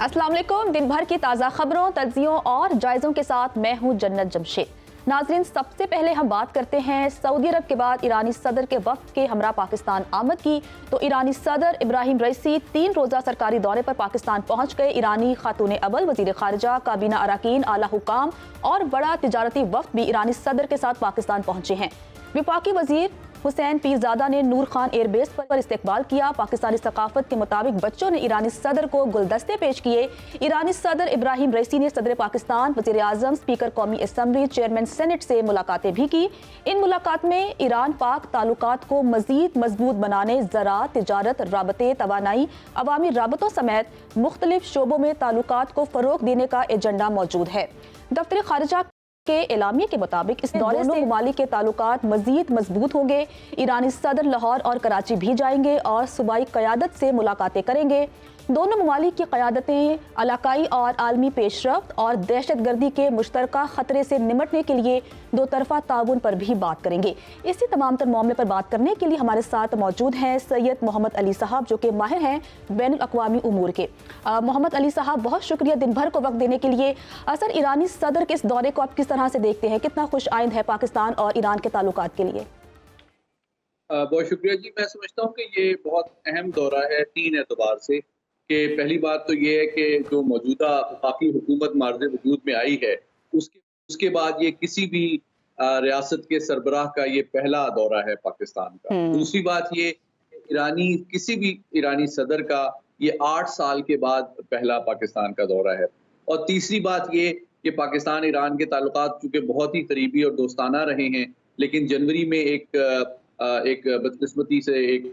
अस्सलाम वालेकुम। दिन भर की ताज़ा खबरों, तज्जियों और जायज़ों के साथ मैं हूं जन्नत जमशेद। नाज़रीन, सबसे पहले हम बात करते हैं सऊदी अरब के बाद ईरानी सदर के वफ्द के हमरा पाकिस्तान आमद की। तो ईरानी सदर इब्राहिम रईसी 3 रोज़ा सरकारी दौरे पर पाकिस्तान पहुंच गए। ईरानी खातून अव्वल, वज़ीर ख़ारिजा, काबीना अराकीन, आला हुकाम और बड़ा तिजारती वफ्द भी ईरानी सदर के साथ पाकिस्तान पहुंचे हैं। वफाकी वज़ीर हुसैन पीरजादा ने नूर खान एयरबेस पर इस्तकबाल किया। पाकिस्तानी सकाफत के मुताबिक बच्चों ने ईरानी सदर को गुलदस्ते पेश किए। ईरानी सदर इब्राहिम रईसी ने सदर पाकिस्तान, वज़ीर आज़म, स्पीकर कौमी असम्बली, चेयरमैन सेनेट से मुलाकातें भी की। इन मुलाकात में ईरान पाक ताल्लुकात को मज़ीद मजबूत बनाने, ज़राअत, तिजारत, राबते, तवानाई, अवामी राबतों समेत मुख्तलिफ शोबों में ताल्लुकात को फ़रोग़ देने का एजेंडा मौजूद है। दफ्तर ख़ारिजा के एलामिया के मुताबिक इस दौरे से ममालिक के ताल्लुकात मजीद मजबूत होंगे। ईरानी सदर लाहौर और कराची भी जाएंगे और सूबाई क़यादत से मुलाकातें करेंगे। दोनों ममालिक की क़यादतें इलाकाई और आलमी पेशरफ्त और दहशतगर्दी के मुश्तरका ख़तरे से निमटने के लिए दो तरफ़ा ताउन पर भी बात करेंगे। इसी तमाम तर मामले पर बात करने के लिए हमारे साथ मौजूद हैं सैयद मोहम्मद अली साहब, जो कि माहिर हैं बैनुल अक़वामी उमूर के। मोहम्मद अली साहब, बहुत शुक्रिया दिन भर को वक्त देने के लिए। सर, ईरानी सदर के इस दौरे को आप किस तरह से देखते हैं? कितना खुश आइंद है पाकिस्तान और ईरान के ताल्लुकात के लिए? बहुत शुक्रिया जी। मैं समझता हूँ कि ये बहुत अहम दौरा है 3 एतबार से। कि पहली बात तो ये है कि जो मौजूदा वफाकी हुकूमत मार्ज़ वजूद में आई है, उसके उसके बाद ये किसी भी रियासत के सरबराह का ये पहला दौरा है पाकिस्तान का। दूसरी बात ये, किसी भी ईरानी सदर का ये 8 साल के बाद पहला पाकिस्तान का दौरा है। और तीसरी बात ये कि पाकिस्तान ईरान के ताल्लुकात चूँकि बहुत ही करीबी और दोस्ताना रहे हैं, लेकिन जनवरी में एक बदकिस्मती से एक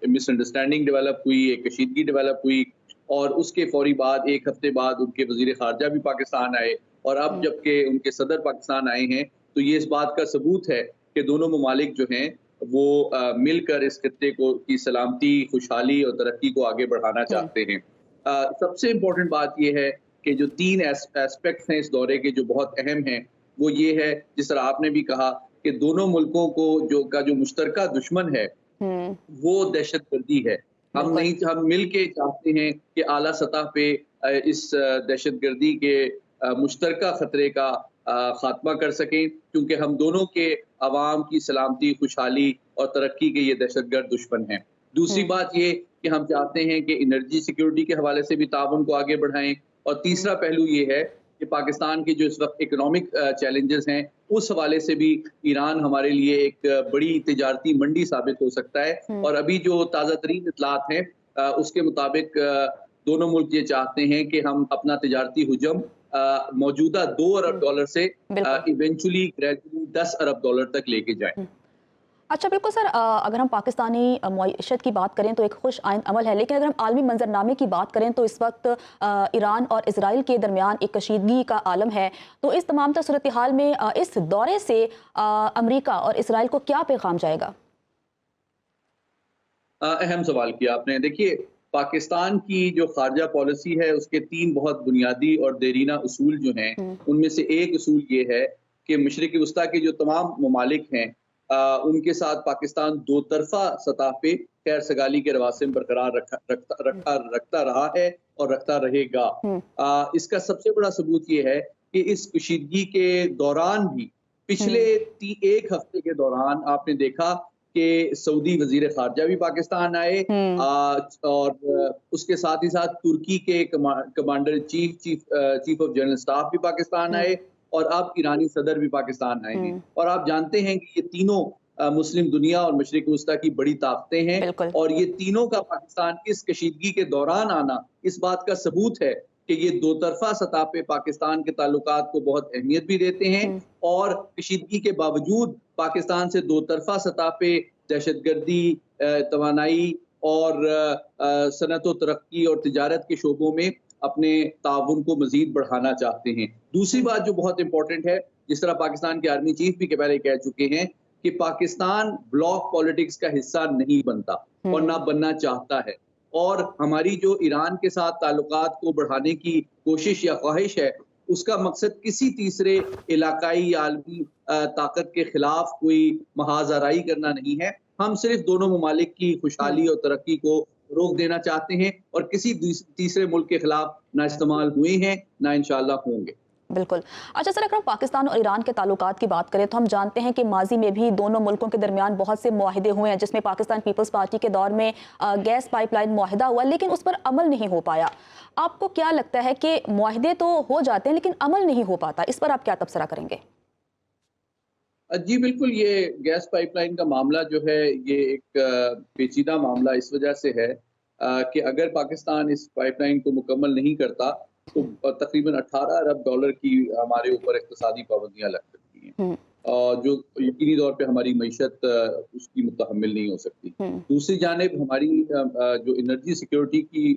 मिसअंडरस्टैंडिंग डेवलप हुई, एक कशीदगी डेवलप हुई और उसके फौरी बाद 1 हफ्ते बाद उनके वज़ीर ख़ारिजा भी पाकिस्तान आए और अब जबकि उनके सदर पाकिस्तान आए हैं, तो ये इस बात का सबूत है कि दोनों ममालिक जो हैं वो मिलकर इस खित्ते को की सलामती, खुशहाली और तरक्की को आगे बढ़ाना चाहते हैं। सबसे इम्पोर्टेंट बात ये है कि जो 3 एस्पेक्ट्स हैं इस दौरे के जो बहुत अहम हैं, वो ये है, जिस तरह आपने भी कहा कि दोनों मुल्कों को जो मुश्तरका दुश्मन है वो दहशतगर्दी है। हम मिल के चाहते हैं कि आला सतह पे इस दहशतगर्दी के मुश्तरका खतरे का खात्मा कर सकें, क्योंकि हम दोनों के अवाम की सलामती, खुशहाली और तरक्की के ये दहशतगर्द दुश्मन हैं। दूसरी बात ये कि हम चाहते हैं कि एनर्जी सिक्योरिटी के हवाले से भी ताउन को आगे बढ़ाएं और तीसरा पहलू ये है कि पाकिस्तान के जो इस वक्त इकोनॉमिक चैलेंजेस हैं, उस हवाले से भी ईरान हमारे लिए एक बड़ी तिजारती मंडी साबित हो सकता है। और अभी जो ताज़ा तरीन इत्तलात हैं उसके मुताबिक दोनों मुल्क ये चाहते हैं कि हम अपना तिजारती हुजम मौजूदा $2 अरब से इवेंचुअली ग्रेजुअली $10 अरब तक लेके जाएं। अच्छा, बिल्कुल सर। अगर हम पाकिस्तानी मईशत की बात करें तो एक खुश आइंद अमल है, लेकिन अगर हम आलमी मंजरनामे की बात करें तो इस वक्त ईरान और इजराइल के दरमियान एक कशीदगी का आलम है। तो इस तमाम तर सूरत हाल में इस दौरे से अमरीका और इसराइल को क्या पैगाम जाएगा? अहम सवाल किया आपने। देखिए, पाकिस्तान की जो खारजा पॉलिसी है उसके 3 बहुत बुनियादी और देरीना उसूल जो हैं, उनमें से एक उसूल ये है कि मशरिक़ वस्ता के जो तमाम ममालिक हैं उनके साथ पाकिस्तान दो तरफा सतह पे खैर सगाली के रवासिम बरकरार रखता रहा है और रखता रहेगा। इसका सबसे बड़ा सबूत ये है कि इस कशीदगी के दौरान भी पिछले 1 हफ्ते के दौरान आपने देखा कि सऊदी वजीर खारजा भी पाकिस्तान आए और उसके साथ ही साथ तुर्की के commander chief of general staff भी पाकिस्तान आए और अब ईरानी सदर भी पाकिस्तान आए हैं। और आप जानते हैं कि ये तीनों मुस्लिम दुनिया और मशरिक वस्ता की बड़ी ताकतें हैं और ये तीनों का पाकिस्तान इस कशीदगी के दौरान आना इस बात का सबूत है कि ये दो तरफा सतह पे पाकिस्तान के ताल्लुकात को बहुत अहमियत भी देते हैं और कशीदगी के बावजूद पाकिस्तान से दो तरफा सतह पे दहशतगर्दी, तवानाई और सनत व तरक्की और तिजारत के शोबों में अपने ताउन को मजीद बढ़ाना चाहते हैं। दूसरी बात जो बहुत इंपॉर्टेंट है, जिस तरह पाकिस्तान के आर्मी चीफ भी पहले कह चुके हैं कि पाकिस्तान ब्लॉक पॉलिटिक्स का हिस्सा नहीं बनता और ना बनना चाहता है और हमारी जो ईरान के साथ ताल्लुकात को बढ़ाने की कोशिश या ख्वाहिश है, उसका मकसद किसी तीसरे इलाकाई या आलमी ताकत के खिलाफ कोई महाजराई करना नहीं है। हम सिर्फ दोनों ममालिक की खुशहाली और तरक्की को रोक देना चाहते हैं और किसी तीसरे मुल्क के खिलाफ ना इस्तेमाल हुए हैं ना इंशाअल्लाह होंगे। बिल्कुल। अच्छा सर, अगर हम पाकिस्तान और ईरान के ताल्लुकात की बात करें तो हम जानते हैं कि माजी में भी दोनों मुल्कों के दरमियान बहुत से मुआहिदे हुए हैं, जिसमें पाकिस्तान पीपल्स पार्टी के दौर में गैस पाइपलाइन मुआहिदा हुआ, लेकिन उस पर अमल नहीं हो पाया। आपको क्या लगता है कि मुआहिदे तो हो जाते हैं लेकिन अमल नहीं हो पाता, इस पर आप क्या तबसरा करेंगे? जी बिल्कुल, ये गैस पाइपलाइन का मामला जो है ये एक पेचीदा मामला इस वजह से है कि अगर पाकिस्तान इस पाइपलाइन को मुकम्मल नहीं करता तो तकरीबन 18 अरब डॉलर की हमारे ऊपर इक़्तिसादी पाबंदियां लग सकती हैं और जो यकीनी तौर पे हमारी मईशत उसकी मुतहम्मिल नहीं हो सकती। दूसरी जानिब हमारी जो एनर्जी सिक्योरिटी की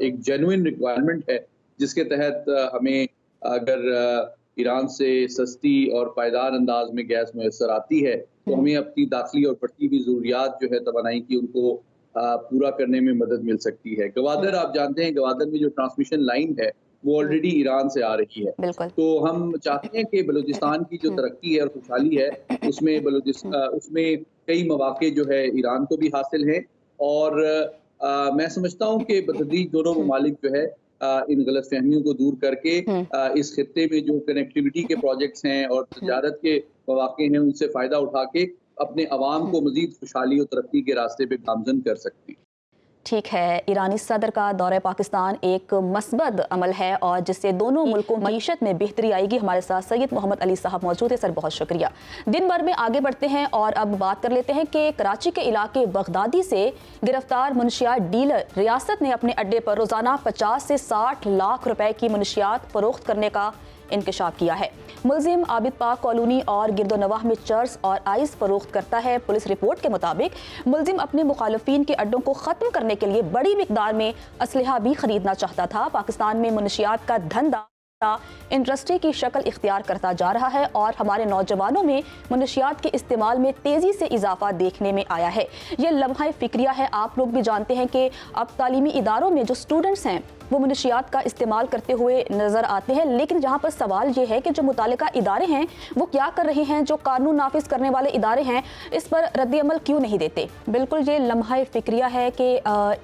एक जेन्युइन रिक्वायरमेंट है, जिसके तहत हमें अगर ईरान से सस्ती और पायदार अंदाज में गैस मैसर आती है तो हमें अपनी दाखिली और बढ़ती हुई ज़रूरियात जो है तवानाई की उनको पूरा करने में मदद मिल सकती है। गवादर, आप जानते हैं गवादर में जो ट्रांसमिशन लाइन है वो ऑलरेडी ईरान से आ रही है। तो हम चाहते हैं कि बलूचिस्तान की जो तरक्की है और खुशहाली है उसमें कई मौके जो है ईरान को भी हासिल हैं और मैं समझता हूँ कि बतदरीज दोनों ममालिक जो है इन गलतफहमियों को दूर करके इस खित्ते में जो कनेक्टिविटी के प्रोजेक्ट्स हैं और तजारत के मौके हैं उनसे फ़ायदा उठा के अपने अवाम को मज़ीद खुशहाली और तरक्की के रास्ते पे गामज़न कर सकती। ठीक है, ईरानी सदर का दौरे पाकिस्तान एक मस्बत अमल है और जिससे दोनों मुल्कों की मईशत में बेहतरी आएगी। हमारे साथ सैयद मोहम्मद अली साहब मौजूद है। सर, बहुत शुक्रिया। दिन भर में आगे बढ़ते हैं और अब बात कर लेते हैं कि कराची के इलाके बगदादी से गिरफ्तार मुनशियात डीलर रियासत ने अपने अड्डे पर रोजाना 50 से 60 लाख रुपए की मुनशियात फरोख्त करने का इंकशाफ किया है। मुलजिम आबिद पाक कॉलोनी और गिरदोनवाह में चर्स और आइस फरोख्त करता है। पुलिस रिपोर्ट के मुताबिक मुलजिम अपने मुखालफिन के अड्डों को खत्म करने के लिए बड़ी मिकदार में असलहा भी खरीदना चाहता था। पाकिस्तान में मुनशियात का धंधा इंडस्ट्री की शक्ल इख्तियार करता जा रहा है और हमारे नौजवानों में मुनशियात के इस्तेमाल में तेज़ी से इजाफा देखने में आया है। ये लम्हा फिक्रिया है। आप लोग भी जानते हैं कि अब तालीमी इदारों में जो स्टूडेंट्स हैं वो मुनशियात का इस्तेमाल करते हुए नज़र आते हैं, लेकिन जहाँ पर सवाल ये है कि जो मुतालिका इदारे हैं वो क्या कर रहे हैं, जो कानून नाफिज करने वाले इदारे हैं इस पर रद्द-ए-अमल क्यों नहीं देते। बिल्कुल ये लम्हा फिक्रिया है कि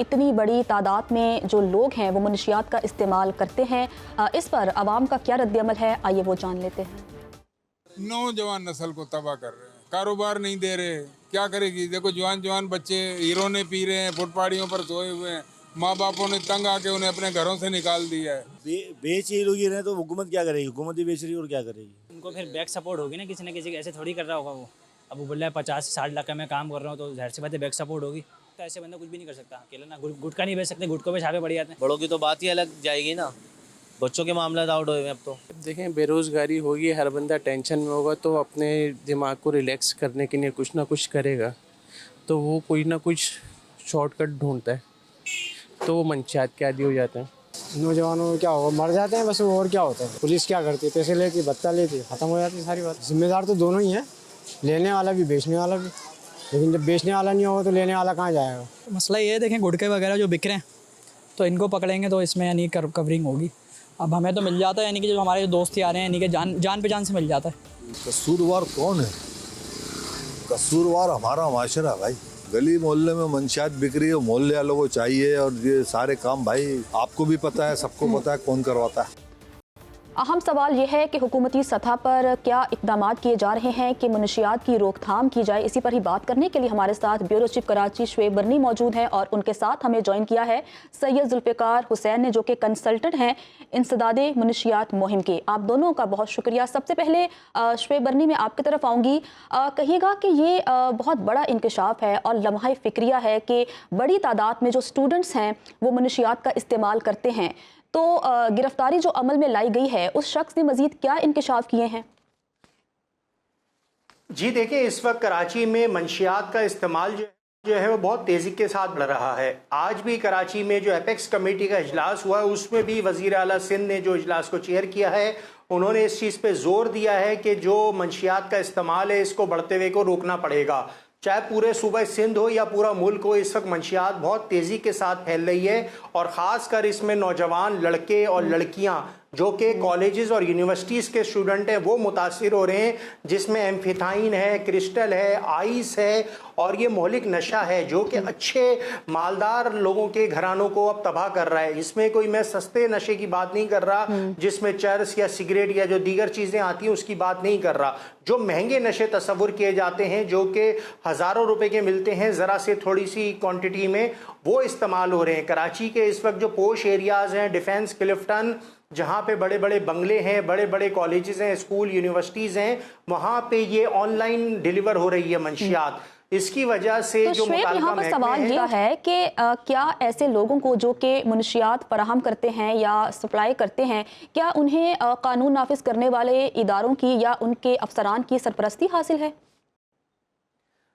इतनी बड़ी तादाद में जो लोग हैं वो मुनशियात का इस्तेमाल करते हैं। इस पर आवाम का क्या रद्द-ए-अमल है, आइए वो जान लेते हैं। नौजवान नस्ल को तबाह कर रहे हैं, कारोबार नहीं दे रहे, क्या करेगी। देखो जवान बच्चे हीरो ने पी रहे हैं, फुटपाड़ियों पर सोए हुए हैं, माँ बापों ने तंग आके उन्हें अपने घरों से निकाल दिया है। बेच ही लोग रहे तो हुकूमत क्या करेगी, हुकूमत ही बेच रही और क्या करेगी। उनको फिर बैक सपोर्ट होगी ना, किसी न किसी ऐसे थोड़ी कर रहा होगा वो। अब वो बोल रहा है 50 से 60 लाख का मैं काम कर रहा हूँ तो जाहिर सी बात है बैक सपोर्ट होगी। तो ऐसे बंदा कुछ भी नहीं कर सकता अकेला ना। गुटखा नहीं बेच सकते, गुटखों पे छापे पड़ जाते हैं। बड़ों की तो बात ही अलग जाएगी ना, बच्चों के मामला आउट हुए हैं अब तो। देखें, बेरोज़गारी होगी, हर बंदा टेंशन में होगा तो अपने दिमाग को रिलैक्स करने के लिए कुछ ना कुछ करेगा, तो वो कोई ना कुछ शॉर्टकट ढूंढता है, तो वो मंशियात के आदी हो जाते हैं। नौजवानों में क्या होगा, मर जाते हैं बस, और क्या होता है। पुलिस क्या करती है, पैसे लेती, भत्ता लेती, ख़त्म हो जाती है सारी बात। जिम्मेदार तो दोनों ही हैं, लेने वाला भी बेचने वाला भी। लेकिन जब बेचने वाला नहीं होगा तो लेने वाला कहाँ जाएगा। मसला ये है, देखें गुटखे वगैरह जो बिक रहे हैं तो इनको पकड़ेंगे तो इसमें यानी कवरिंग होगी। अब हमें तो मिल जाता है, यानी कि जो हमारे दोस्त यार हैं यानी कि जान पे जान से मिल जाता है। कसूरवार कौन है? कसूरवार हमारा माशरा भाई। गली मोहल्ले में मंशियात बिक रही है, मोहल्ले वालों को चाहिए, और ये सारे काम भाई आपको भी पता है, सबको पता है कौन करवाता है। अहम सवाल यह है कि हुकूमती सतह पर क्या इकदाम किए जा रहे हैं कि मुनशियात की रोकथाम की जाए। इसी पर ही बात करने के लिए हमारे साथ ब्यूरो चीफ कराची शुएब बरनी मौजूद हैं और उनके साथ हमें ज्वाइन किया है सैयद जुल्फ़िकार हुसैन ने, जो कि कंसल्टेंट हैं इंसदादे मुनशियात मुहिम के। आप दोनों का बहुत शुक्रिया। सबसे पहले शुएब बरनी, मैं आपकी तरफ आऊँगी। कहिएगा कि ये बहुत बड़ा इंकशाफ है और लम्हा फिक्रिया है कि बड़ी तादाद में जो स्टूडेंट्स हैं वो मुनशियात का इस्तेमाल करते हैं, तो गिरफ्तारी जो अमल में लाई गई है उस शख्स ने मजीद क्या इंकशाफ किए हैं? जी देखिए, इस वक्त कराची में मंशियात का इस्तेमाल जो है वो बहुत तेज़ी के साथ बढ़ रहा है। आज भी कराची में जो एपेक्स कमेटी का इजलास हुआ है उसमें भी वज़ीर आला सिंध ने जो इजलास को चेयर किया है, उन्होंने इस चीज़ पे जोर दिया है कि जो मंशियात का इस्तेमाल है इसको बढ़ते हुए को रोकना पड़ेगा। चाहे पूरे सूबे सिंध हो या पूरा मुल्क हो, इस वक्त मंशियात बहुत तेज़ी के साथ फैल रही है और ख़ास कर इसमें नौजवान लड़के और लड़कियां जो कि कॉलेजेस और यूनिवर्सिटीज़ के स्टूडेंट हैं वो मुतासिर हो रहे हैं, जिसमें एम्फेटाइन है, क्रिस्टल है, आइस है और ये मौलिक नशा है जो कि अच्छे मालदार लोगों के घरानों को अब तबाह कर रहा है। इसमें कोई मैं सस्ते नशे की बात नहीं कर रहा जिसमें चरस या सिगरेट या जो दीगर चीज़ें आती हैं उसकी बात नहीं कर रहा। जो महंगे नशे तस्वुर किए जाते हैं जो कि हज़ारों रुपए के मिलते हैं ज़रा से थोड़ी सी क्वांटिटी में, वो इस्तेमाल हो रहे हैं। कराची के इस वक्त जो पोश एरियाज़ हैं, डिफेंस, क्लिफ्टन, जहाँ पे बड़े बड़े बंगले हैं, बड़े बड़े कॉलेजेस हैं, स्कूल, यूनिवर्सिटीज़ हैं, वहाँ पे ये ऑनलाइन डिलीवर हो रही है मंशियात। इसकी वजह से तो जो यहाँ पर सवाल यह है कि क्या ऐसे लोगों को जो कि मुनशियात फराहम करते हैं या सप्लाई करते हैं, क्या उन्हें कानून नाफिज करने वाले इदारों की या उनके अफसरान की सरपरस्ती हासिल है?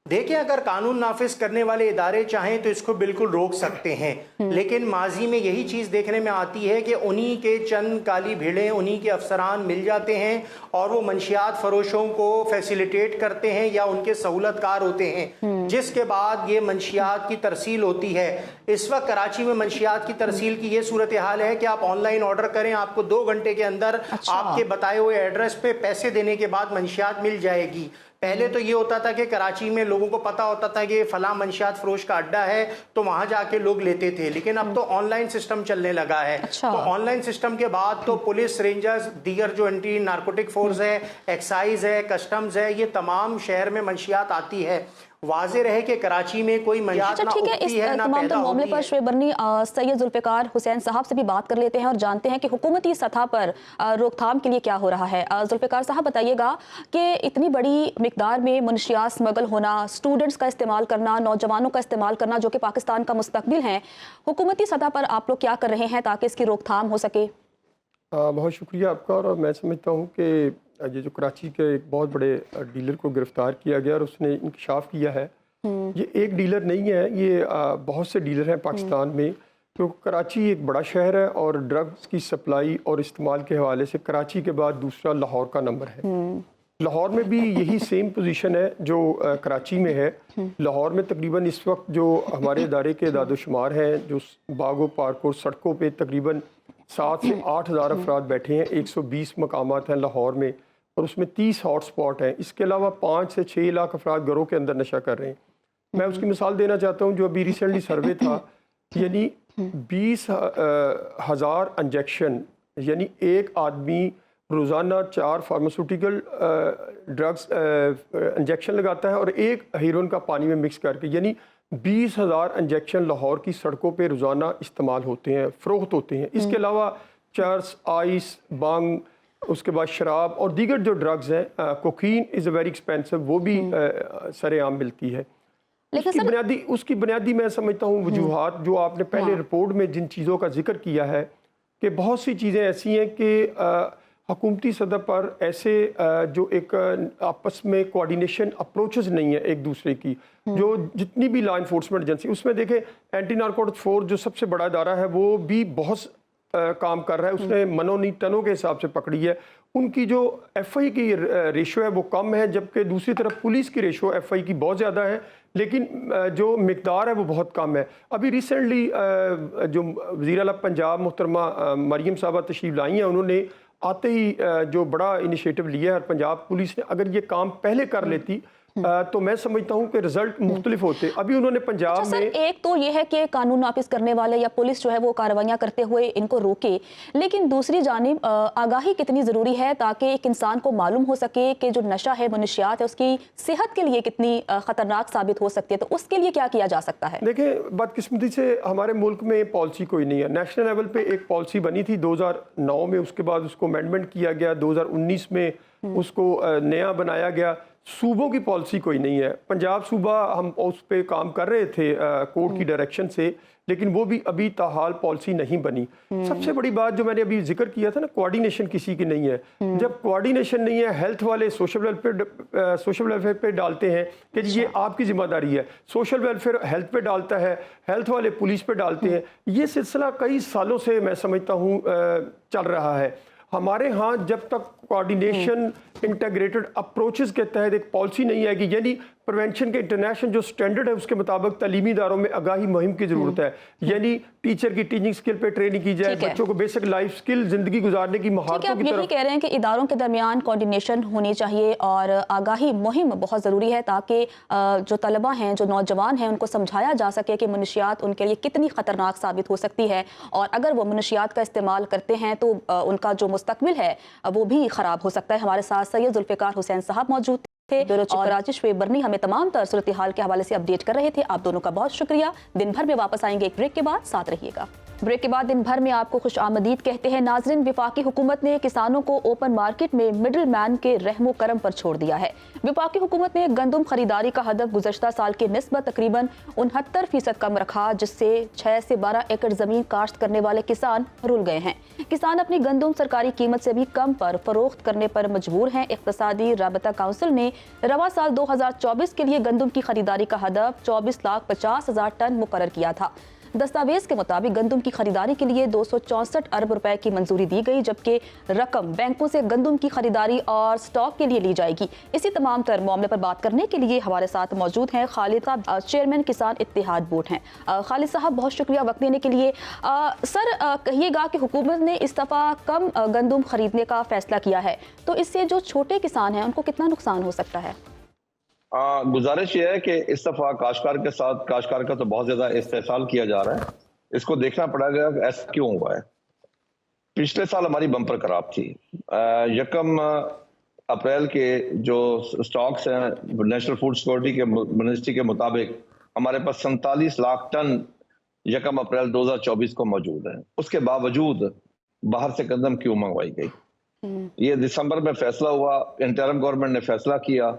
देखिए, अगर कानून नाफिज करने वाले इदारे चाहें तो इसको बिल्कुल रोक सकते हैं, लेकिन माजी में यही चीज़ देखने में आती है कि उन्हीं के चंद काली भीड़ें, उन्हीं के अफसरान मिल जाते हैं और वो मंशियात फरोशों को फैसिलिटेट करते हैं या उनके सहूलतकार होते हैं, जिसके बाद ये मंशियात की तरसील होती है। इस वक्त कराची में मंशियात की तरसील की ये सूरत हाल है कि आप ऑनलाइन ऑर्डर करें, आपको 2 घंटे के अंदर आपके बताए हुए एड्रेस पे पैसे देने के बाद मंशियात मिल जाएगी। पहले तो ये होता था कि कराची में लोगों को पता होता था कि फलां मंशियात फरोश का अड्डा है तो वहां जाके लोग लेते थे, लेकिन अब तो ऑनलाइन सिस्टम चलने लगा है। तो ऑनलाइन सिस्टम के बाद तो पुलिस, रेंजर्स, दीगर जो एंटी नारकोटिक फोर्स है, एक्साइज है, कस्टम्स है, ये तमाम शहर में मंशियात आती है। वाज़ेह रहे कि कराची में कोई मंशियात ना उगती है ना पैदा मामले होती पर है। शुएब बरनी सैयद जुल्फ़िकार हुसैन साहब से भी बात कर लेते हैं और जानते हैं कि हुकूमती सतह पर रोकथाम के लिए क्या हो रहा है। जुल्फ़िकार साहब, बताइएगा कि इतनी बड़ी मिकदार में मुनशियात स्मगल होना, स्टूडेंट्स का इस्तेमाल करना, नौजवानों का इस्तेमाल करना जो कि पाकिस्तान का मुस्तकबिल है, हुकूमती सतह पर आप लोग क्या कर रहे हैं ताकि इसकी रोकथाम हो सके? बहुत शुक्रिया आपका। और मैं समझता हूँ कि ये जो कराची के एक बहुत बड़े डीलर को गिरफ़्तार किया गया और उसने इंकशाफ किया है, ये एक डीलर नहीं है, ये बहुत से डीलर हैं पाकिस्तान में। तो कराची एक बड़ा शहर है और ड्रग्स की सप्लाई और इस्तेमाल के हवाले से कराची के बाद दूसरा लाहौर का नंबर है। लाहौर में भी यही सेम पोजीशन है जो कराची में है। लाहौर में तकरीबन इस वक्त जो हमारे इदारे के दादोशुमार हैं, जो बागों, पार्कों, सड़कों पे तकरीबन 7 से 8 हज़ार अफराद बैठे हैं। 120 मकामात हैं लाहौर में और उसमें 30 हॉट स्पॉट हैं। इसके अलावा 5 से 6 लाख अफराद घरों के अंदर नशा कर रहे हैं। मैं उसकी मिसाल देना चाहता हूँ, जो अभी रिसेंटली सर्वे था, यानी 20,000 इंजेक्शन, यानी एक आदमी रोज़ाना 4 फार्मास्यूटिकल ड्रग्स इंजेक्शन लगाता है और एक हीरोइन का पानी में मिक्स करके, यानी 20,000 इंजेक्शन लाहौर की सड़कों पे रोज़ाना इस्तेमाल होते हैं, फ़रोख्त होते हैं। इसके अलावा चर्स, आइस, बांग, उसके बाद शराब और दीगर जो ड्रग्स हैं, cocaine is a very expensive, वो भी सरेआम मिलती है। उसकी बुनियादी मैं समझता हूँ वजूहात जो आपने पहले रिपोर्ट में जिन चीज़ों का जिक्र किया है कि बहुत सी चीज़ें ऐसी हैं कि हुकूमती सतह पर ऐसे जो एक आपस में कोऑर्डिनेशन अप्रोचेस नहीं है एक दूसरे की। जो जितनी भी लॉ इन्फोर्समेंट एजेंसी, उसमें देखें एंटी नारकोटिक फोर्स जो सबसे बड़ा इदारा है वो भी बहुत काम कर रहा है। उसने मनोनी टनों के हिसाब से पकड़ी है। उनकी जो एफआई की रेशो है वो कम है, जबकि दूसरी तरफ पुलिस की रेशो एफआई की बहुत ज़्यादा है, लेकिन जो मिकदार है वो बहुत कम है। अभी रिसेंटली जो वज़ीर आला पंजाब मोहतरमा मरियम साहबा तशरीफ़ लाई हैं, उन्होंने आते ही जो बड़ा इनिशिएटिव लिया है पंजाब पुलिस ने, अगर ये काम पहले कर लेती तो मैं समझता हूँ कि रिजल्ट मुख्तलिफ होते। अभी उन्होंने पंजाब में एक तो ये है कि कानून नाफिज करने वाले या पुलिस जो है वो कार्रवाइयाँ करते हुए इनको रोके, लेकिन दूसरी जानिब आगाही कितनी ज़रूरी है ताकि एक इंसान को मालूम हो सके कि जो नशा है, मनशियात है, उसकी सेहत के लिए कितनी ख़तरनाक साबित हो सकती है। तो उसके लिए क्या किया जा सकता है? देखिए, बदकिस्मती से हमारे मुल्क में पॉलिसी कोई नहीं है। नेशनल लेवल पे एक पॉलिसी बनी थी 2009 में, उसके बाद उसको अमेंडमेंट किया गया, 2019 में उसको नया बनाया गया। सूबों की पॉलिसी कोई नहीं है। पंजाब सूबा हम उस पर काम कर रहे थे कोर्ट की डायरेक्शन से, लेकिन वो भी अभी ताहाल पॉलिसी नहीं बनी। सबसे बड़ी बात जो मैंने अभी जिक्र किया था ना, कोऑर्डिनेशन किसी की नहीं है। जब कोऑर्डिनेशन नहीं है, हेल्थ वाले सोशल वेलफेयर पे डालते हैं कि ये आपकी जिम्मेदारी है, सोशल वेलफेयर हेल्थ पे डालता है, हेल्थ वाले पुलिस पे डालते हैं। ये सिलसिला कई सालों से मैं समझता हूँ चल रहा है। हमारे यहाँ जब तक कोऑर्डिनेशन इंटीग्रेटेड अप्रोचेस के तहत एक पॉलिसी नहीं आएगी, यानी प्रिवेंशन के इंटरनेशनल जो स्टैंडर्ड है उसके मुताबिक तालीमी इदारों में आगाही मुहिम की ज़रूरत है। यानी टीचर की टीचिंग स्किल पे ट्रेनिंग की जाए, बच्चों को बेसिक लाइफ स्किल ज़िंदगी गुजारने की महारतों की यही तरफ। कह रहे हैं कि इदारों के दरमियान कोऑर्डिनेशन होनी चाहिए और आगाही मुहिम बहुत ज़रूरी है ताकि जो तलबा हैं, जो नौजवान हैं, उनको समझाया जा सके कि मनशियात उनके लिए कितनी ख़तरनाक साबित हो सकती है और अगर वो मनशियात का इस्तेमाल करते हैं तो उनका जो मुस्तकबिल है वो भी ख़राब हो सकता है। हमारे साथ सैयद जुल्फ़िकार हुसैन साहब मौजूद थे। ब्यूरो चीफ कराची शुएब बरनी हमें तमाम तर सूरत हाल के हवाले से अपडेट कर रहे थे। आप दोनों का बहुत शुक्रिया। दिन भर में वापस आएंगे एक ब्रेक के बाद, साथ रहिएगा। ब्रेक के बाद दिन भर में आपको खुश आमदीद कहते हैं। नाज़रीन, विफाकी हुकूमत ने किसानों को ओपन मार्केट में मिडल मैन के रहमो करम पर छोड़ दिया है। विफाकी हुकूमत ने गंदम खरीदारी का हदफ गुज़श्ता साल के निस्बत तकरीबन 69% कम रखा, जिससे 6 से 12 एकड़ जमीन काश्त करने वाले किसान रुल गए हैं। किसान अपनी गंदम सरकारी कीमत से भी कम पर फरोख्त करने पर मजबूर हैं। इक़्तिसादी राबता काउंसिल ने रवा साल 2024 के लिए गंदम की खरीदारी का हदफ 24,50,000 टन मुकर्रर किया था। दस्तावेज के मुताबिक गंदम की खरीदारी के लिए 264 अरब रुपए की मंजूरी दी गई, जबकि रकम बैंकों से गंदम की खरीदारी और स्टॉक के लिए ली जाएगी। इसी तमाम तर मामले पर बात करने के लिए हमारे साथ मौजूद हैं खालिद साहब, चेयरमैन किसान इत्तेहाद बोर्ड हैं। खालिद साहब, बहुत शुक्रिया वक्त देने के लिए। सर, कहिएगा कि हुकूमत ने इस दफ़ा कम गंदम खरीदने का फैसला किया है, तो इससे जो छोटे किसान हैं उनको कितना नुकसान हो सकता है? गुजारिश ये है कि इस दफा काश्तकार के साथ काश्तकार का तो बहुत ज्यादा इस्तेहसाल किया जा रहा है। इसको देखना पड़ेगा कि ऐसा क्यों हुआ है। पिछले साल हमारी बम्पर खराब थी। 1 अप्रैल के जो स्टॉक्स हैं नेशनल फूड सिक्योरिटी के मिनिस्ट्री के मुताबिक हमारे पास 47 लाख टन 1 अप्रैल 2024 को मौजूद है। उसके बावजूद बाहर से गंदम क्यों मंगवाई गई? ये दिसंबर में फैसला हुआ, इंटरिम गवर्नमेंट ने फैसला किया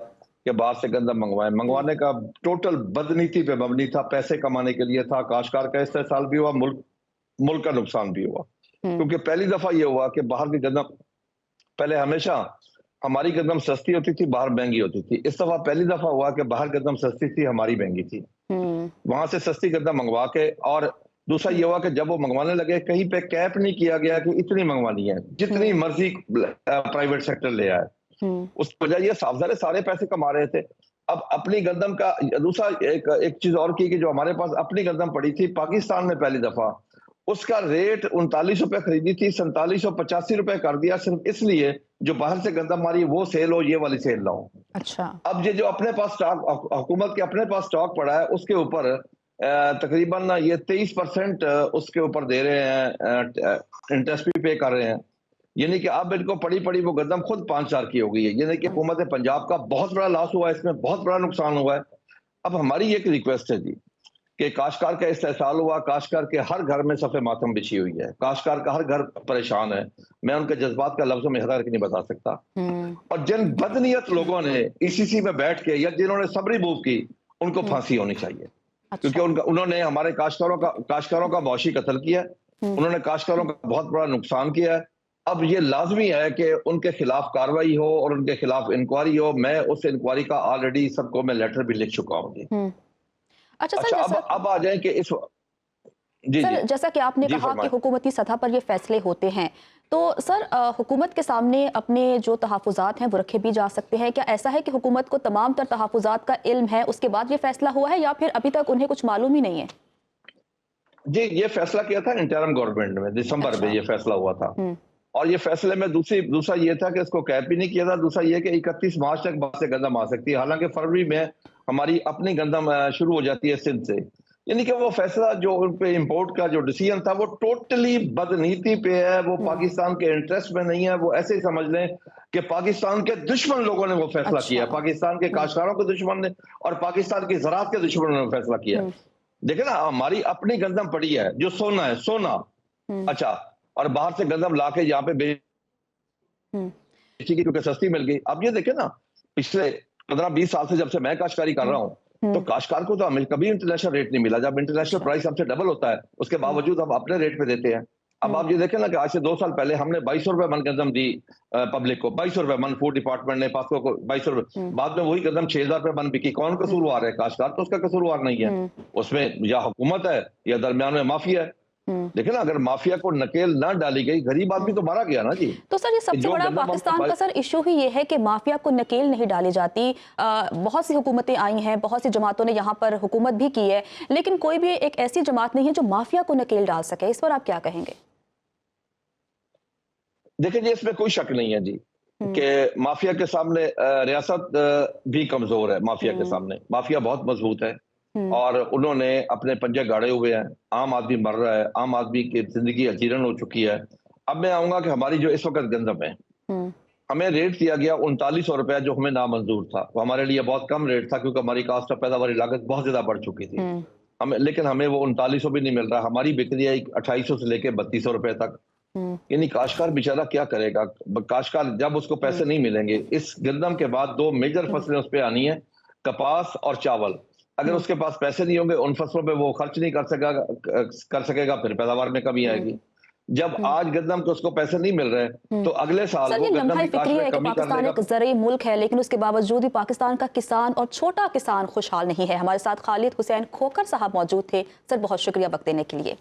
कि बाहर से गंदम मंगवाने का टोटल बदनीति पे मबनी था, पैसे कमाने के लिए था। काश्तकार का इस्तेहसाल भी हुआ, मुल्क का नुकसान भी हुआ। क्योंकि पहली दफा ये हुआ कि बाहर की गंदम, पहले हमेशा हमारी गंदम सस्ती होती थी, बाहर महंगी होती थी। इस दफा पहली दफा हुआ कि बाहर गंदम सस्ती थी, हमारी महंगी थी। वहां से सस्ती गंदम मंगवा के, और दूसरा ये हुआ कि जब वो मंगवाने लगे कहीं पे कैप नहीं किया गया कि इतनी मंगवानी है, जितनी मर्जी प्राइवेट सेक्टर ले आए। उस वजह ये साफजारे सारे पैसे कमा रहे थे। अब अपनी गंदम का दूसरा एक चीज और की कि जो हमारे पास अपनी गंदम पड़ी थी पाकिस्तान में पहली दफा, उसका रेट 39 रुपए खरीदी थी, 4785 रुपए कर दिया, सिर्फ इसलिए जो बाहर से गंदम हमारी वो सेल हो, ये वाली सेल ना हो। अच्छा, अब ये जो अपने पास स्टॉक, हुकूमत के अपने पास स्टॉक पड़ा है, उसके ऊपर तकरीबन ये 23% उसके ऊपर दे रहे हैं, इंटरेस्ट भी पे कर रहे हैं। यानी कि अब इनको पड़ी पड़ी वो गंदम खुद 5-4 की हो गई है। यानी कि हुकूमत पंजाब का बहुत बड़ा लॉस हुआ है, इसमें बहुत बड़ा नुकसान हुआ है। अब हमारी एक रिक्वेस्ट है जी कि काश्तकार का इस्तेहसाल हुआ, काश्तकार के हर घर में सफ़े मातम बिछी हुई है, काश्तकार का हर घर परेशान है। मैं उनके जज्बात का लफ्जों में इज़हार करके नहीं बता सकता। और जिन बदनीयत लोगों ने ईसीसी में बैठ के या जिन्होंने सबरी मूव की, उनको फांसी होनी चाहिए। क्योंकि उन्होंने हमारे काश्तकारों का मौशी कत्ल किया, उन्होंने काश्तकारों का बहुत बड़ा नुकसान किया है। अब ये लाजमी है कि उनके खिलाफ कार्रवाई हो और उनके खिलाफ इंक्वायरी हो। मैं उस इंक्वायरी का ऑलरेडी सबको मैं लेटर भी लिख चुका हूँ। अच्छा, अब आ जाए कि इस सर, जैसा कि आपने कहा कि हुकूमती सतह पर ये फैसले होते हैं, तो सर हुकूमत के सामने अपने जो तहफ़्फ़ुज़ात हैं वो रखे भी जा सकते हैं। क्या ऐसा है कि हुकूमत को तमाम तर तहफ़्फ़ुज़ात का इल्म है, उसके बाद ये फैसला हुआ है, या फिर अभी तक उन्हें कुछ मालूम ही नहीं है? जी, ये फैसला किया था इंटरिम गवर्नमेंट में, दिसंबर में ये फैसला हुआ था। और ये फैसले में दूसरा ये था कि इसको कैप भी नहीं किया था। दूसरा ये कि 31 मार्च तक बाहर से गंदम आ सकती है, हालांकि फरवरी में हमारी अपनी गंदम शुरू हो जाती है सिंध से। यानी कि वो फैसला जो उन पे इंपोर्ट का जो डिसीजन था वो टोटली बदनीति पे है, वो पाकिस्तान के इंटरेस्ट में नहीं है। वो ऐसे ही समझ लें कि पाकिस्तान के दुश्मन लोगों ने वो फैसला किया, पाकिस्तान के काश्तकारों के दुश्मन ने और पाकिस्तान की ज़राअत के दुश्मनों ने फैसला किया। देखिए ना, हमारी अपनी गंदम पड़ी है जो सोना है, सोना। अच्छा, और बाहर से गंदम लाके यहाँ पे बेची क्योंकि सस्ती मिल गई। अब ये देखे ना, पिछले 15-20 साल से जब से मैं काश्तकारी कर रहा हूँ, तो काश्तकार को तो हमें कभी इंटरनेशनल रेट नहीं मिला। जब इंटरनेशनल प्राइस हमसे डबल होता है, उसके बावजूद हम अपने रेट पे देते हैं। अब आप ये देखें ना कि आज से 2 साल पहले हमने 2200 रुपए मन गंदम दी पब्लिक को, 2200 रुपए मन फूड डिपार्टमेंट ने पासको को 2200 रुपए। बाद में वही गंदम 6000 रुपए मन बिकी। कौन कसूरवार है? काश्तकार तो उसका कसूरवार नहीं है, उसमें या हुकूमत है या दरमियान में माफिया है। लेकिन अगर माफिया को नकेल ना डाली गई, गरीब आदमी तो मारा गया ना जी। तो सर ये सबसे बड़ा पाकिस्तान का सर इशू ही ये है कि माफिया को नकेल नहीं डाली जाती। बहुत सी हुकूमतें आई हैं, बहुत सी जमातों ने यहाँ पर हुकूमत भी की है, लेकिन कोई भी एक ऐसी जमात नहीं है जो माफिया को नकेल डाल सके। इस पर आप क्या कहेंगे? देखिए जी, इसमें कोई शक नहीं है जी कि माफिया के सामने रियासत भी कमजोर है। माफिया के सामने माफिया बहुत मजबूत है और उन्होंने अपने पंजे गाड़े हुए हैं। आम आदमी मर रहा है, आम आदमी की जिंदगी अजीरन हो चुकी है। अब मैं आऊंगा कि हमारी जो इस वक्त गंदम है, हमें रेट दिया गया 3900 रुपए, जो हमें नामंजूर था। वो हमारे लिए बहुत कम रेट था क्योंकि हमारी कास्ट ऑफ पैदावारी लागत बहुत ज्यादा बढ़ चुकी थी। लेकिन हमें वो 3900 भी नहीं मिल रहा। हमारी बिक्री है 2800 से लेके 3200 रुपए तक। यानी काश्तकार बेचारा क्या करेगा? काश्तकार जब उसको पैसे नहीं मिलेंगे, इस गंदम के बाद 2 मेजर फसलें उस पर आनी है, कपास और चावल। अगर उसके पास पैसे नहीं होंगे, उन फसलों पे वो खर्च नहीं कर सकेगा, फिर पैदावार में कमी आएगी। जब आज गंदम के उसको पैसे नहीं मिल रहे, तो अगले साल वो गंदम की काश्त में कमी कर पाकिस्तान एक ज़रूरी मुल्क है, लेकिन उसके बावजूद भी पाकिस्तान का किसान और छोटा किसान खुशहाल नहीं है। हमारे साथ खालिद हुसैन खोखर साहब मौजूद थे। सर बहुत शुक्रिया वक्त देने के लिए।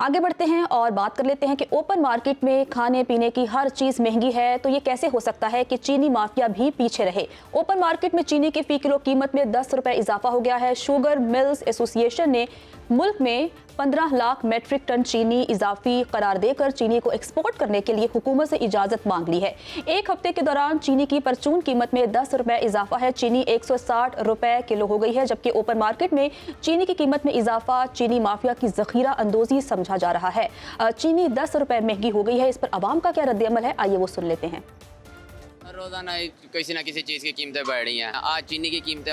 आगे बढ़ते हैं और बात कर लेते हैं कि ओपन मार्केट में खाने पीने की हर चीज़ महंगी है, तो ये कैसे हो सकता है कि चीनी माफिया भी पीछे रहे? ओपन मार्केट में चीनी की फी किलो कीमत में 10 रुपए इजाफा हो गया है। शुगर मिल्स एसोसिएशन ने मुल्क में 15 लाख मेट्रिक टन चीनी इजाफी करार देकर चीनी को एक्सपोर्ट करने के लिए हुकूमत से इजाज़त मांग ली है। एक हफ्ते के दौरान चीनी की परचून कीमत में 10 रुपए इजाफा है। चीनी 160 रुपए किलो हो गई है, जबकि ओपन मार्केट में चीनी की कीमत में इजाफा चीनी माफिया की जखीरा अंदोजी समझा जा रहा है। चीनी 10 रुपए महंगी हो गई है। इस पर आवाम का क्या रद्द-ए-अमल है, आइए वो सुन लेते हैं। रोजाना किसी ना किसी चीज़ की कीमतें बढ़ रही हैं। आज चीनी की कीमतें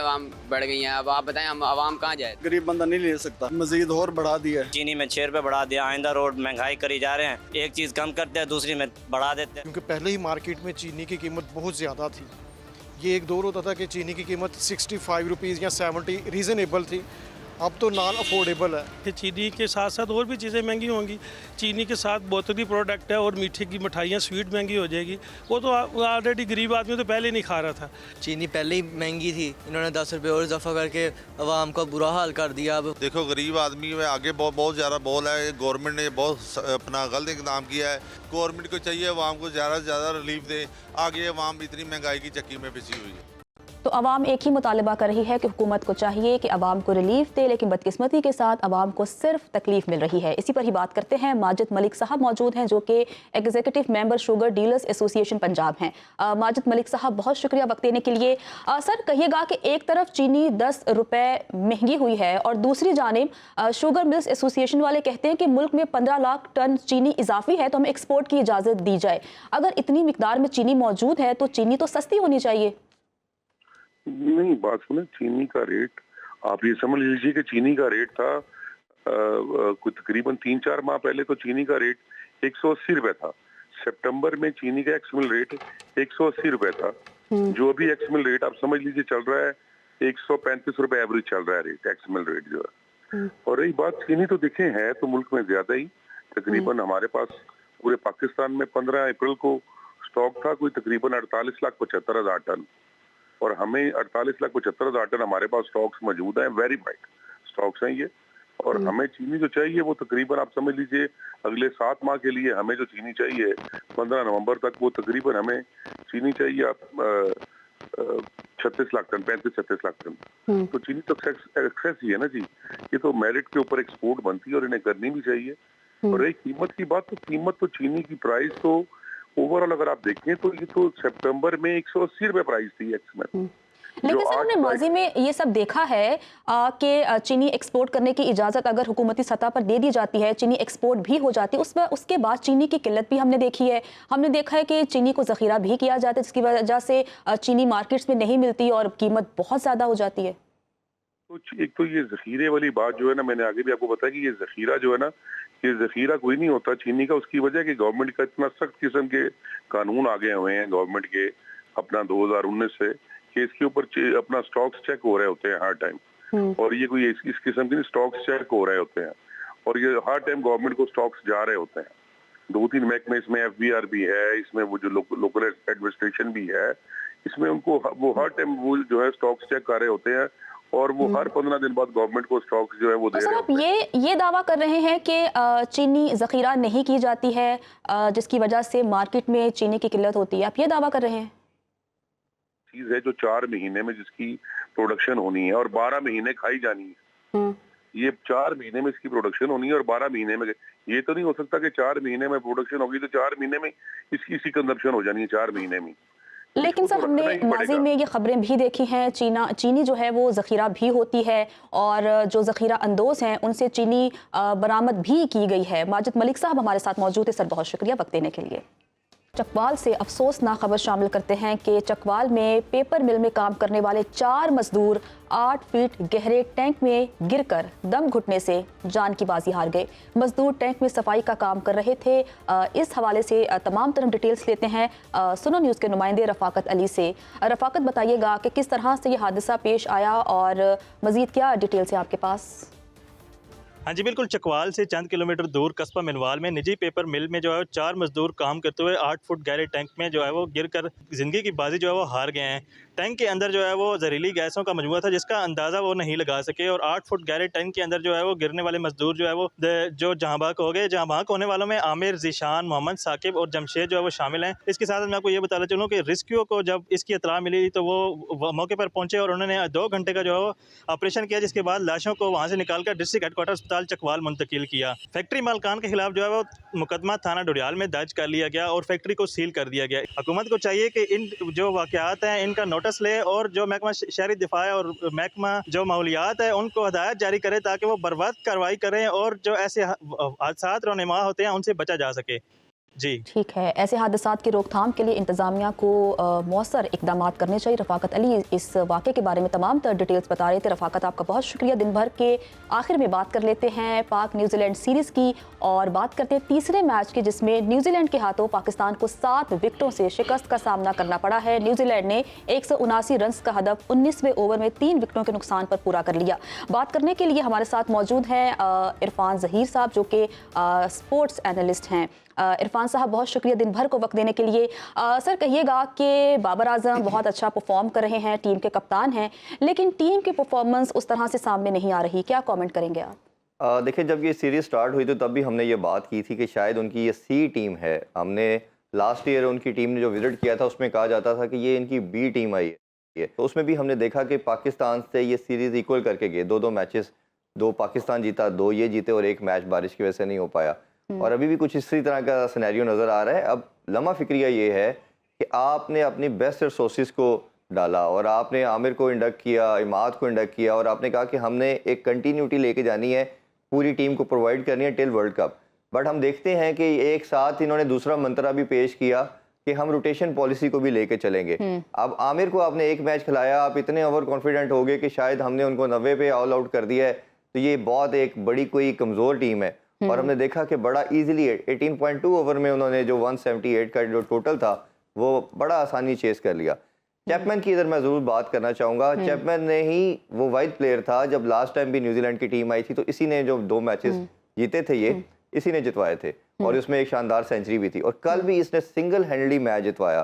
बढ़ गई हैं। अब आप बताएं, हम आवाम कहाँ जाए? गरीब बंदा नहीं ले सकता, मजीद और बढ़ा दिया है। चीनी में 6 रुपए बढ़ा दिया। आइंदा रोड महंगाई करी जा रहे हैं, एक चीज़ कम करते हैं दूसरी में बढ़ा देते हैं। क्योंकि पहले ही मार्केट में चीनी की कीमत बहुत ज़्यादा थी। ये एक दौर होता था कि चीनी की कीमत 65 रुपीज़ या 70 रीज़नेबल थी, अब तो नॉन अफोर्डेबल है। कि चीनी के साथ साथ और भी चीज़ें महंगी होंगी। चीनी के साथ बोतली प्रोडक्ट है और मीठे की मिठाइयाँ स्वीट महंगी हो जाएगी। वो तो ऑलरेडी गरीब आदमी तो पहले नहीं खा रहा था। चीनी पहले ही महंगी थी, इन्होंने 10 रुपये और इजाफा करके आवाम का बुरा हाल कर दिया। अब देखो गरीब आदमी में आगे बहुत ज़्यादा बोल है। गवर्नमेंट ने बहुत अपना गलत इकदाम किया है। गवर्नमेंट को चाहिए आवाम को ज़्यादा से ज़्यादा रिलीफ दे। आगे आवाम इतनी महंगाई की चक्की में फंसी हुई है। तो अवाम एक ही मुतालबा कर रही है कि हुकूमत को चाहिए कि अवाम को रिलीफ दे, लेकिन बदकिस्मती के साथ अवाम को सिर्फ तकलीफ मिल रही है। इसी पर ही बात करते हैं। माजिद मलिक साहब मौजूद हैं, जो कि executive member sugar dealers association Punjab हैं। माजिद मलिक साहब बहुत शुक्रिया वक्त देने के लिए। सर कहिएगा कि एक तरफ चीनी 10 रुपए महंगी हुई है और दूसरी जानिब शुगर मिल्स एसोसिएशन वाले कहते हैं कि मुल्क में 15 लाख टन चीनी इजाफी है, तो हमें एक्सपोर्ट की इजाज़त दी जाए। अगर इतनी मिकदार में चीनी मौजूद है तो चीनी तो सस्ती होनी चाहिए। नहीं, बात सुने, चीनी का रेट आप ये समझ लीजिए कि चीनी का रेट था कुछ तकरीबन 3-4 माह पहले तो चीनी का रेट 180 रुपए था। सितंबर में चीनी का एक्स मिल रेट 180 रुपए था। जो अभी एक्स मिल रेट आप समझ लीजिए चल रहा है 135 रुपए एवरेज चल रहा है रेट, एक्स मिल रेट जो है। और रही बात चीनी, तो देखें है तो मुल्क में ज्यादा ही, तकरीबन हमारे पास पूरे पाकिस्तान में 15 अप्रैल को स्टॉक था कोई तकरीबन 48,75,000 टन, और हमें 48,75,000 टन हमारे पास स्टॉक्स मौजूद हैं, वेरीफाइड स्टॉक्स हैं ये। और हमें चीनी जो चाहिए वो तकरीबन आप समझ लीजिए अगले 7 माह के लिए हमें जो चीनी चाहिए 15 नवंबर तक, वो तकरीबन हमें चीनी चाहिए आप 36 लाख टन, 35-36 लाख टन। तो चीनी तो एक्सेस ही है ना जी। ये तो मेरिट के ऊपर एक्सपोर्ट बनती है और इन्हें करनी भी चाहिए। और रही कीमत की बात, तो कीमत तो चीनी की प्राइस तो ओवरऑल अगर आप देखें तो ये तो सितंबर में 180 रुपए प्राइस थी एक्स में। लेकिन सर हमने माजी में ये सब देखा है कि चीनी एक्सपोर्ट करने की इजाज़त अगर हुकूमती सतह पर दे दी जाती है, चीनी एक्सपोर्ट भी हो जाती है, उसके बाद चीनी की किल्लत भी हमने देखी है। हमने देखा है कि चीनी को ज़ख़ीरा भी किया जाता है, जिसकी वजह से चीनी मार्केट्स में नहीं मिलती और कीमत बहुत ज़्यादा हो जाती है। तो एक तो ये ज़ख़ीरे वाली बात जो है ना, मैंने आगे भी आपको बताया कि ये ज़ख़ीरा जो है ना, ये ज़ख़ीरा कोई नहीं होता चीनी का। उसकी वजह कि गवर्नमेंट का इतना सख्त किस्म के कानून आ गए हुए हैं गवर्नमेंट के अपना 2019 से, कि इसके ऊपर अपना स्टॉक्स चेक हो रहे होते हैं हर टाइम। और ये कोई इस किस्म के स्टॉक्स चेक हो रहे होते हैं और ये हर टाइम गवर्नमेंट को स्टॉक्स जा रहे होते हैं। 2-3 महकमे इसमें, FBR भी है इसमें, वो जो लोकल एडमिनिस्ट्रेशन भी है इसमें, उनको वो हर टाइम वो जो है स्टॉक्स चेक कर रहे होते हैं और वो हर 15 दिन बाद गवर्नमेंट को स्टॉक जो है वो दे सर, रहे आप ये दावा कर रहे हैं कि चीनी जखीरा नहीं की जाती है, जिसकी वजह से मार्केट में चीनी की किल्लत होती है, आप ये दावा कर रहे हैं? चीज है जो 4 महीने में जिसकी प्रोडक्शन होनी है और 12 महीने खाई जानी है। ये 4 महीने में इसकी प्रोडक्शन होनी है और 12 महीने में, ये तो नहीं हो सकता कि 4 महीने में प्रोडक्शन होगी तो 4 महीने में इसकी कंजप्शन हो जानी है 4 महीने में। लेकिन सर, हमने माजी में ये खबरें भी देखी हैं, चीनी जो है वो ज़ख़ीरा भी होती है और जो ज़ख़ीरा अंदोज़ हैं उनसे चीनी बरामद भी की गई है। माजिद मलिक साहब हमारे साथ मौजूद है। सर, बहुत शुक्रिया वक्त देने के लिए। चकवाल से अफसोसनाक खबर शामिल करते हैं कि चकवाल में पेपर मिल में काम करने वाले 4 मजदूर 8 फीट गहरे टैंक में गिरकर दम घुटने से जान की बाजी हार गए। मजदूर टैंक में सफाई का काम कर रहे थे। इस हवाले से तमाम तरह डिटेल्स लेते हैं सुनो न्यूज़ के नुमाइंदे रफ़ाकत अली से। रफ़ाकत, बताइएगा कि किस तरह से ये हादसा पेश आया और मज़ीद क्या डिटेल्स है आपके पास? हाँ जी बिल्कुल, चकवाल से चंद किलोमीटर दूर कस्बा मिनवाल में निजी पेपर मिल में जो है 4 मजदूर काम करते हुए 8 फुट गहरे टैंक में जो है वो गिरकर ज़िंदगी की बाजी जो है वो हार गए हैं। टैंक के अंदर जो है वो जहरीली गैसों का मजमूआ था जिसका अंदाज़ा वो नहीं लगा सके और 8 फुट गहरे टैंक के अंदर जो है वो गिरने वाले मजदूर जो है वो जो जहाँ बाक हो गए। जहाँ बाक होने वालों में आमिर, जीशान, मोहम्मद, साकिब और जमशेद जो है वो शामिल हैं। इसके साथ मैं आपको ये बताना चलूँ कि रेस्क्यू को जब इसकी इतला मिली तो वो मौके पर पहुँचे और उन्होंने 2 घंटे का जो है ऑपरेशन किया, जिसके बाद लाशों को वहाँ से निकाल कर डिस्ट्रिक्ट हेडक्वार्टर अस्पताल चकवाल मुंतकिल किया। फैक्ट्री मालकान के खिलाफ जो है वो मुकदमा थाना डुडियाल में दर्ज कर लिया गया और फैक्ट्री को सील कर दिया गया। हुकूमत को चाहिए कि इन जो वाक़यात हैं इनका नोटिस ले और जो महकमा शहरी दिफा और महकमा जो माहौलियात है उनको हदायत जारी करे ताकि वो बर वक्त कार्रवाई करें और जो ऐसे हादसात रोनुमा होते हैं उनसे बचा जा सके। जी ठीक है, ऐसे हादसात की रोकथाम के लिए इंतज़ामिया को मौसर इकदाम करने चाहिए। रफ़ाकत अली इस वाक़े के बारे में तमाम तर डिटेल्स बता रहे थे। रफ़ाकत, आपका बहुत शुक्रिया। दिन भर के आखिर में बात कर लेते हैं पाक न्यूजीलैंड सीरीज़ की और बात करते हैं तीसरे मैच की, जिसमें न्यूजीलैंड के हाथों पाकिस्तान को 7 विकेटों से शिकस्त का सामना करना पड़ा है। न्यूजीलैंड ने 179 रन का हदफ 19वें ओवर में 3 विकेटों के नुकसान पर पूरा कर लिया। बात करने के लिए हमारे साथ मौजूद हैं इरफान ज़हीर साहब, जो कि स्पोर्ट्स एनालिस्ट हैं। इरफान साहब, बहुत शुक्रिया दिन भर को वक्त देने के लिए। सर, कहिएगा कि बाबर आजम बहुत अच्छा परफॉर्म कर रहे हैं, टीम के कप्तान हैं, लेकिन टीम की परफॉर्मेंस उस तरह से सामने नहीं आ रही, क्या कमेंट करेंगे आप? देखिए, जब ये सीरीज़ स्टार्ट हुई तो तब भी हमने ये बात की थी कि शायद उनकी ये सी टीम है। हमने लास्ट ईयर उनकी टीम ने जो विजिट किया था उसमें कहा जाता था कि ये इनकी बी टीम आई है, तो उसमें भी हमने देखा कि पाकिस्तान से ये सीरीज़ इक्वल करके गए। 2-2 मैचेस, 2 पाकिस्तान जीता, 2 ये जीते और 1 मैच बारिश की वजह से नहीं हो पाया। और अभी भी कुछ इसी तरह का सिनेरियो नज़र आ रहा है। अब लम्हा फिक्रिया ये है कि आपने अपनी बेस्ट रिसोर्सेज को डाला और आपने आमिर को इंडक्ट किया, इमाद को इंडक्ट किया और आपने कहा कि हमने एक कंटिन्यूटी लेके जानी है, पूरी टीम को प्रोवाइड करनी है टिल वर्ल्ड कप। बट हम देखते हैं कि एक साथ इन्होंने दूसरा मंत्रा भी पेश किया कि हम रोटेशन पॉलिसी को भी लेके चलेंगे। अब आमिर को आपने 1 मैच खिलाया, आप इतने ओवर कॉन्फिडेंट हो गए कि शायद हमने उनको 90 पे ऑल आउट कर दिया है, तो ये बहुत एक बड़ी कोई कमज़ोर टीम है। और हमने देखा कि बड़ा इजीली 18.2 ओवर में उन्होंने जो 178 का जो टोटल था वो बड़ा आसानी चेस कर लिया। चैपमैन की इधर मैं ज़रूर बात करना चाहूँगा। चैपमैन ने ही वो वाइड प्लेयर था, जब लास्ट टाइम भी न्यूजीलैंड की टीम आई थी तो इसी ने जो 2 मैचेस जीते थे ये इसी ने जितवाए थे और उसमें एक शानदार सेंचुरी भी थी और कल भी इसने सिंगल हैंडली मैच जितवाया।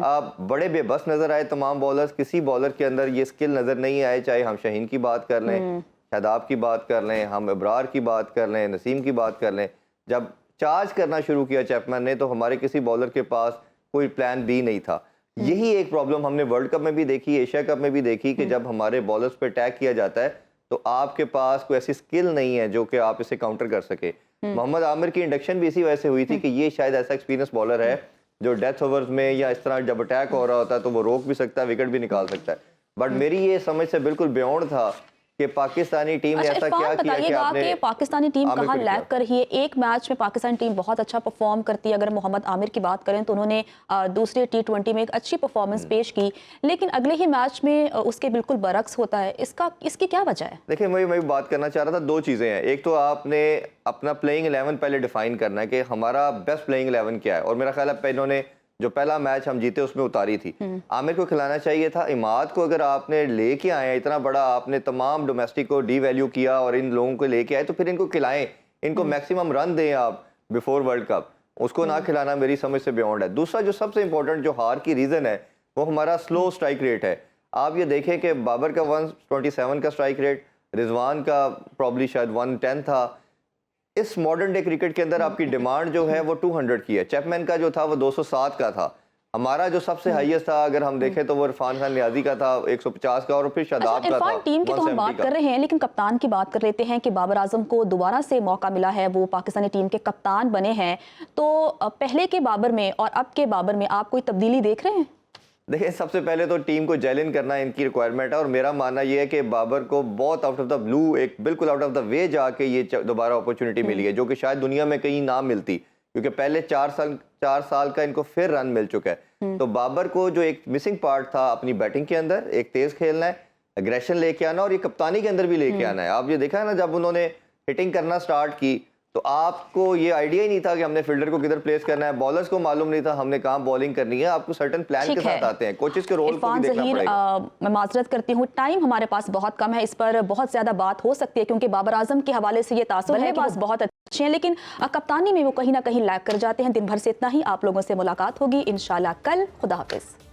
आप बड़े बेबस नज़र आए तमाम बॉलर्स, किसी बॉलर के अंदर ये स्किल नज़र नहीं आए, चाहे हम शहीन की बात कर लें, शादाब की बात कर लें, हम इब्रार की बात कर लें, नसीम की बात कर लें। जब चार्ज करना शुरू किया चैपमैन ने तो हमारे किसी बॉलर के पास कोई प्लान बी नहीं था। यही एक प्रॉब्लम हमने वर्ल्ड कप में भी देखी, एशिया कप में भी देखी कि जब हमारे बॉलर्स पे अटैक किया जाता है तो आपके पास कोई ऐसी स्किल नहीं है जो कि आप इसे काउंटर कर सके। मोहम्मद आमिर की इंडक्शन भी इसी वजह से हुई थी कि ये शायद ऐसा एक्सपीरियंस बॉलर है जो डेथ ओवर्स में या इस तरह जब अटैक हो रहा होता है तो वो रोक भी सकता है, विकेट भी निकाल सकता है। बट मेरी ये समझ से बिल्कुल बियॉन्ड था कि पाकिस्तानी टीम ने ऐसा क्या किया कि आपने पाकिस्तानी टीम कहाँ लैग कर रही है। एक मैच में पाकिस्तानी टीम बहुत अच्छा परफॉर्म करती है, अगर मोहम्मद आमिर की बात करें तो उन्होंने दूसरे T20 में एक अच्छी परफॉर्मेंस पेश की, लेकिन अगले ही मैच में उसके बिल्कुल बरक्स होता है। इसकी क्या वजह है? देखिए, मैं बात करना चाह रहा था, 2 चीज़ें हैं। एक तो आपने अपना प्लेइंग 11 पहले डिफाइन करना है कि हमारा बेस्ट प्लेइंग 11 क्या है, और मेरा ख्याल है इन्होंने जो पहला मैच हम जीते उसमें उतारी थी। आमिर को खिलाना चाहिए था, इमाद को अगर आपने लेके आए, इतना बड़ा आपने तमाम डोमेस्टिक को डीवैल्यू किया और इन लोगों को लेके आए तो फिर इनको खिलाएं, इनको मैक्सिमम रन दें आप बिफोर वर्ल्ड कप। उसको ना खिलाना मेरी समझ से बियॉन्ड है। दूसरा जो सबसे इंपॉर्टेंट जो हार की रीज़न है वो हमारा स्लो स्ट्राइक रेट है। आप ये देखें कि बाबर का 127 का स्ट्राइक रेट, रिजवान का प्रॉब्ली शायद 110 था। इस मॉडर्न डे क्रिकेट के अंदर आपकी डिमांड जो है वो 200 की है। चैपमैन का जो था वो 207 का था। हमारा जो सबसे हाईएस्ट था अगर हम देखें तो वो इरफान खान नियाजी का था 150 का, और फिर शादाब का था इरफान टीम की तो हम बात कर रहे हैं, लेकिन कप्तान की बात कर लेते हैं कि बाबर आजम को दोबारा से मौका मिला है, वो पाकिस्तानी टीम के कप्तान बने हैं। तो पहले के बाबर में और अब के बाबर में आप कोई तब्दीली देख रहे हैं? देखिए, सबसे पहले तो टीम को जेल इन करना इनकी रिक्वायरमेंट है, और मेरा मानना ये है कि बाबर को बहुत आउट ऑफ द ब्लू, एक बिल्कुल आउट ऑफ द वे जाके ये दोबारा अपॉर्चुनिटी मिली है, जो कि शायद दुनिया में कहीं ना मिलती, क्योंकि पहले 4 साल का इनको फिर रन मिल चुका है। तो बाबर को जो एक मिसिंग पार्ट था अपनी बैटिंग के अंदर, एक तेज खेलना है, एग्रेशन लेके आना, और ये कप्तानी के अंदर भी लेके आना है। आप ये देखा है ना, जब उन्होंने हिटिंग करना स्टार्ट की तो आपको ये आइडिया ही नहीं था कि हमने फील्डर को किधर प्लेस करना है, बॉलर्स को मालूम नहीं था हमने कहाँ बॉलिंग करनी है। आपको सर्टेन प्लान के साथ आते हैं, कोचेस के रोल को भी देखना पड़ेगा। मैं माजरत करती हूँ, टाइम हमारे पास बहुत कम है, इस पर बहुत ज्यादा बात हो सकती है क्योंकि बाबर आजम के हवाले से ये तासुर है कि वो बहुत अच्छे हैं, लेकिन कप्तानी में वो कहीं ना कहीं लैग कर जाते हैं। दिन भर से इतना ही, आप लोगों से मुलाकात होगी इंशाल्लाह कल। खुदा हाफिज।